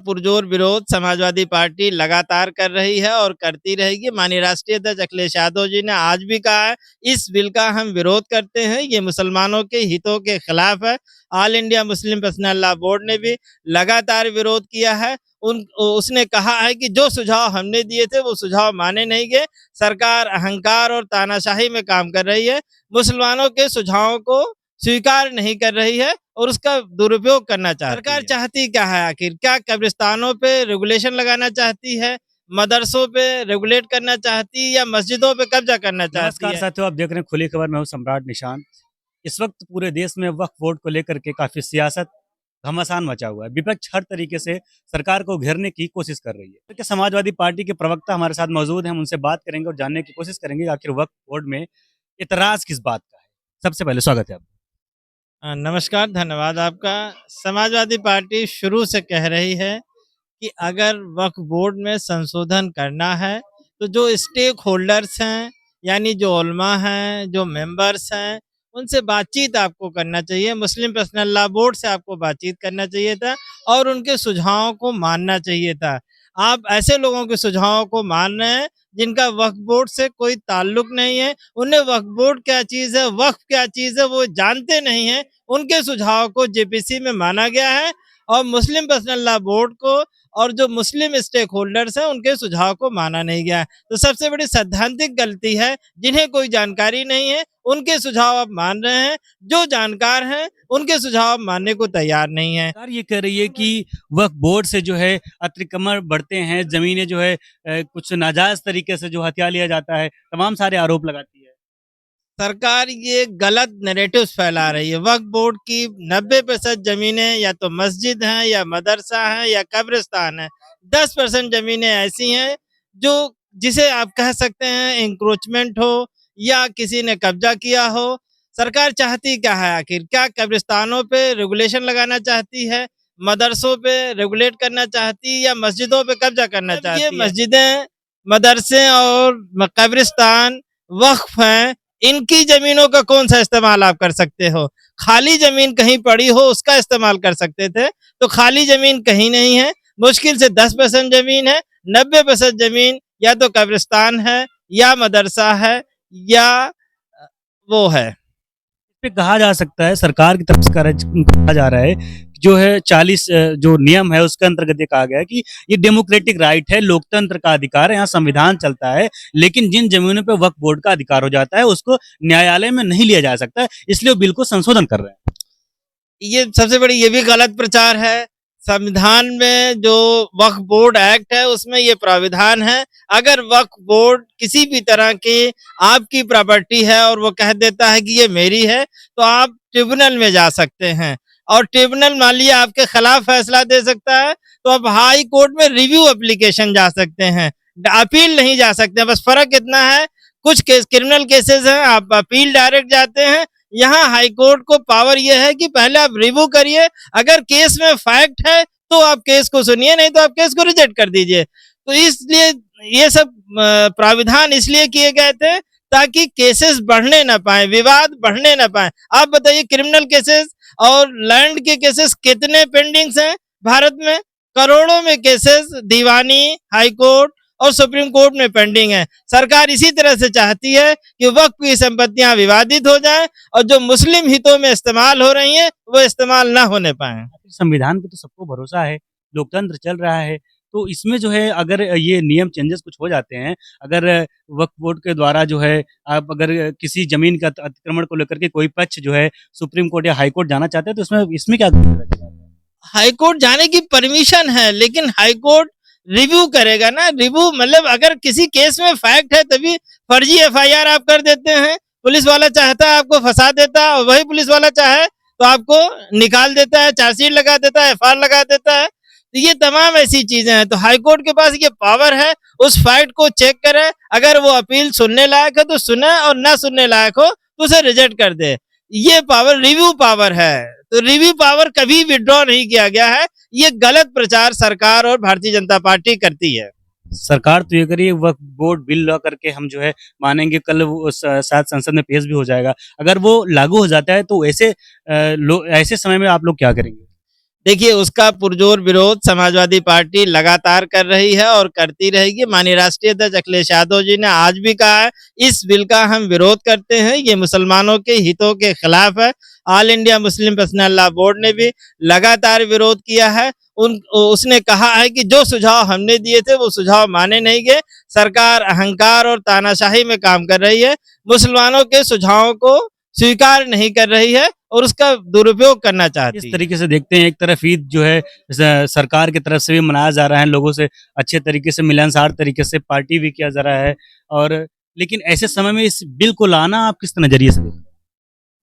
पुरजोर विरोध समाजवादी पार्टी लगातार कर रही है और करती रहेगी। माननीय राष्ट्रीय अध्यक्ष अखिलेश यादव जी ने आज भी कहा है, इस बिल का हम विरोध करते हैं, ये मुसलमानों के हितों के खिलाफ है। All India Muslim personal law board ने भी लगातार विरोध किया है। उसने कहा है कि जो सुझाव हमने दिए थे वो सुझाव माने नहीं गए। सरकार अहंकार और तानाशाही में काम कर रही है, मुसलमानों के सुझावों को स्वीकार नहीं कर रही है और उसका दुरुपयोग करना चाहती है। सरकार चाहती क्या है आखिर? क्या कब्रिस्तानों पे रेगुलेशन लगाना चाहती है, मदरसों पे रेगुलेट करना चाहती है, या मस्जिदों पे कब्जा करना चाहती नमस्कार है? साथियों, आप देख रहे हैं खुली खबर। मैं हूं सम्राट निशांत। इस वक्त पूरे देश में वक्फ बोर्ड को लेकर के काफी सियासत घमासान मचा हुआ है। विपक्ष हर तरीके से सरकार को घेरने की कोशिश कर रही है। तो समाजवादी पार्टी के प्रवक्ता हमारे साथ मौजूद हैं, हम उनसे बात करेंगे और जानने की कोशिश करेंगे आखिर वक्फ बोर्ड में इतराज किस बात का है। सबसे पहले स्वागत है आपका। नमस्कार, धन्यवाद आपका। समाजवादी पार्टी शुरू से कह रही है कि अगर वक्फ बोर्ड में संशोधन करना है तो जो स्टेक होल्डर्स हैं, यानी जो उलमा हैं, जो मेंबर्स हैं, उनसे बातचीत आपको करना चाहिए। मुस्लिम पर्सनल लॉ बोर्ड से आपको बातचीत करना चाहिए था और उनके सुझावों को मानना चाहिए था। आप ऐसे लोगों के सुझावों को मान रहे हैं जिनका वक्फ बोर्ड से कोई ताल्लुक नहीं है, उन्हें वक्फ बोर्ड क्या चीज़ है, वक्फ क्या चीज़ है वो जानते नहीं हैं। उनके सुझाव को जेपीसी में माना गया है और मुस्लिम पर्सनल लॉ बोर्ड को और जो मुस्लिम स्टेक होल्डर्स हैं उनके सुझाव को माना नहीं गया। तो सबसे बड़ी सैद्धांतिक गलती है, जिन्हें कोई जानकारी नहीं है उनके सुझाव आप मान रहे हैं, जो जानकार हैं उनके सुझाव आप मानने को तैयार नहीं है। सरकार ये कह रही है कि वक्फ बोर्ड से जो है अतिक्रमण बढ़ते हैं, जमीनें जो है कुछ नाजायज तरीके से जो हथिया लिया जाता है, तमाम सारे आरोप लगाती है। सरकार ये गलत नैरेटिव्स फैला रही है। वक्फ बोर्ड की 90% जमीनें या तो मस्जिद हैं, या मदरसा है, या कब्रिस्तान है। 10% जमीनें ऐसी हैं जो जिसे आप कह सकते हैं इंक्रोचमेंट हो या किसी ने कब्जा किया हो। सरकार चाहती क्या है आखिर? क्या कब्रिस्तानों पे रेगुलेशन लगाना चाहती है, मदरसों पे रेगुलेट करना चाहती है, या मस्जिदों पे कब्जा करना चाहती है? ये मस्जिदें, मदरसे और कब्रिस्तान वक्फ हैं, इनकी जमीनों का कौन सा इस्तेमाल आप कर सकते हो? खाली जमीन कहीं पड़ी हो उसका इस्तेमाल कर सकते थे, तो खाली जमीन कहीं नहीं है। मुश्किल से 10% जमीन है, 90% जमीन या तो कब्रिस्तान है, या मदरसा है, या वो है। पे कहा जा सकता है, सरकार की तरफ से कहा जा रहा है जो है 40 जो नियम है उसके अंतर्गत ये कहा गया है कि ये डेमोक्रेटिक राइट है, लोकतंत्र का अधिकार है, यहाँ संविधान चलता है। लेकिन जिन जमीनों पे वक्फ बोर्ड का अधिकार हो जाता है उसको न्यायालय में नहीं लिया जा सकता, इसलिए वो बिल को संशोधन कर रहे हैं। ये सबसे बड़ी ये भी गलत प्रचार है। संविधान में जो वक्फ बोर्ड एक्ट है उसमें ये प्राविधान है, अगर वक्फ बोर्ड किसी भी तरह की आपकी प्रॉपर्टी है और वो कह देता है कि ये मेरी है, तो आप ट्रिब्यूनल में जा सकते हैं और ट्रिब्यूनल मान लिया आपके खिलाफ फैसला दे सकता है, तो आप हाई कोर्ट में रिव्यू एप्लीकेशन जा सकते हैं, अपील नहीं जा सकते। बस फर्क इतना है, कुछ केस क्रिमिनल केसेस हैं आप अपील डायरेक्ट जाते हैं, यहाँ हाई कोर्ट को पावर यह है कि पहले आप रिव्यू करिए, अगर केस में फैक्ट है तो आप केस को सुनिए, नहीं तो आप केस को रिजेक्ट कर दीजिए। तो इसलिए ये सब प्राविधान इसलिए किए गए थे ताकि केसेस बढ़ने ना पाए, विवाद बढ़ने ना पाए। आप बताइए क्रिमिनल केसेस और लैंड के केसेस कितने पेंडिंग्स हैं भारत में? करोड़ों में केसेस दीवानी, हाई कोर्ट और सुप्रीम कोर्ट में पेंडिंग है। सरकार इसी तरह से चाहती है कि वक्फ की संपत्तियां विवादित हो जाएं और जो मुस्लिम हितों में इस्तेमाल हो रही हैं वो इस्तेमाल ना होने पाए। संविधान पे तो सबको भरोसा है, लोकतंत्र चल रहा है, तो इसमें जो है अगर ये नियम चेंजेस कुछ हो जाते हैं, अगर वक्फ बोर्ड के द्वारा जो है आप अगर किसी जमीन का अतिक्रमण को लेकर के कोई पक्ष जो है सुप्रीम कोर्ट या हाई कोर्ट जाना चाहते हैं, तो इसमें क्या हाई कोर्ट जाने की परमिशन है, लेकिन हाई कोर्ट रिव्यू करेगा ना। रिव्यू मतलब अगर किसी केस में फैक्ट है तभी फर्जी एफआईआर आप कर देते हैं। पुलिस वाला चाहता है आपको फंसा देता है और वही पुलिस वाला चाहे तो आपको निकाल देता है, चार्जशीट लगा देता है, एफआईआर लगा देता है। तो ये तमाम ऐसी चीजें हैं, तो हाई कोर्ट के पास ये पावर है, उस फैक्ट को चेक करे, अगर वो अपील सुनने लायक है तो सुने और ना सुनने लायक हो तो उसे रिजेक्ट कर दे। ये पावर रिव्यू पावर है, तो रिव्यू पावर कभी विड्रॉ नहीं किया गया है। ये गलत प्रचार सरकार और भारतीय जनता पार्टी करती है। सरकार तो ये करिए वक्फ बोर्ड बिल ला करके हम जो है मानेंगे, कल वो शायद संसद में पेश भी हो जाएगा। अगर वो लागू हो जाता है तो ऐसे ऐसे समय में आप लोग क्या करेंगे? देखिए उसका पुरजोर विरोध समाजवादी पार्टी लगातार कर रही है और करती रहेगी। माननीय राष्ट्रीय अध्यक्ष अखिलेश यादव जी ने आज भी कहा है इस बिल का हम विरोध करते हैं, ये मुसलमानों के हितों के खिलाफ है। All India Muslim personal law board ने भी लगातार विरोध किया है। उसने कहा है कि जो सुझाव हमने दिए थे वो सुझाव माने नहीं गए। सरकार अहंकार और तानाशाही में काम कर रही है, मुसलमानों के सुझावों को स्वीकार नहीं कर रही है और उसका दुरुपयोग करना चाहती इस है। तरीके से देखते हैं, एक तरफ ईद जो है सरकार की तरफ से भी मनाया जा रहा है, लोगों से अच्छे तरीके से मिलनसार तरीके से पार्टी भी किया जा रहा है, और लेकिन ऐसे समय में इस बिल को लाना आप किस नजरिए से देखते हैं?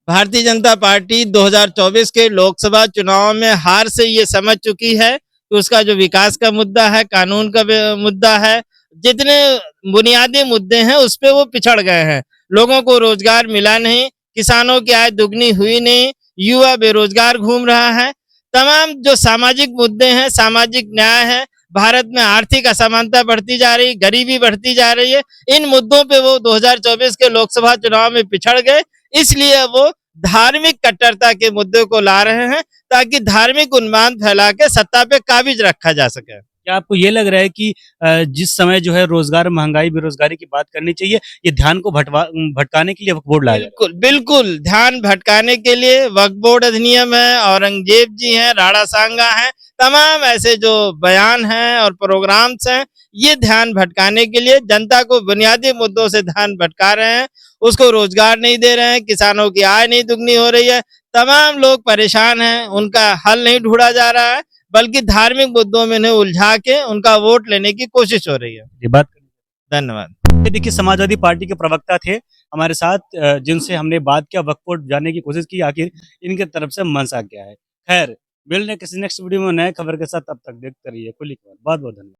भारतीय जनता पार्टी 2024 के लोकसभा चुनाव में हार से ये समझ चुकी है कि उसका जो विकास का मुद्दा है, कानून का मुद्दा है, जितने बुनियादी मुद्दे हैं उस पे वो पिछड़ गए हैं। लोगों को रोजगार मिला नहीं, किसानों की आय दुगनी हुई नहीं, युवा बेरोजगार घूम रहा है। तमाम जो सामाजिक मुद्दे हैं, सामाजिक न्याय है, भारत में आर्थिक असमानता बढ़ती जा रही, गरीबी बढ़ती जा रही है, इन मुद्दों पे वो 2024 के लोकसभा चुनाव में पिछड़ गए। इसलिए वो धार्मिक कट्टरता के मुद्दे को ला रहे हैं ताकि धार्मिक उन्माद फैला के सत्ता पे काबिज रखा जा सके। क्या आपको ये लग रहा है कि जिस समय जो है रोजगार, महंगाई, बेरोजगारी की बात करनी चाहिए, ये ध्यान को भटकाने के लिए वक्फ बोर्ड लाया जा रहा है? बिल्कुल बिल्कुल ध्यान भटकाने के लिए वक्फ बोर्ड अधिनियम है, औरंगजेब जी हैं, राणा सांगा हैं, तमाम ऐसे जो बयान हैं और प्रोग्राम्स हैं, ये ध्यान भटकाने के लिए जनता को बुनियादी मुद्दों से ध्यान भटका रहे हैं। उसको रोजगार नहीं दे रहे हैं, किसानों की आय नहीं दुगनी हो रही है, तमाम लोग परेशान हैं, उनका हल नहीं ढूंढा जा रहा है, बल्कि धार्मिक मुद्दों में उन्हें उलझा के उनका वोट लेने की कोशिश हो रही है। ये बात धन्यवाद। ये देखिए, समाजवादी पार्टी के प्रवक्ता थे हमारे साथ, जिनसे हमने बात किया, वक्फ बोर्ड जानने की कोशिश की आखिर इनके तरफ से मंशा क्या है। खैर, मिलने किसी नेक्स्ट वीडियो में नए खबर के साथ, तब तक देखते रहिए खुली खबर। बहुत बहुत धन्यवाद।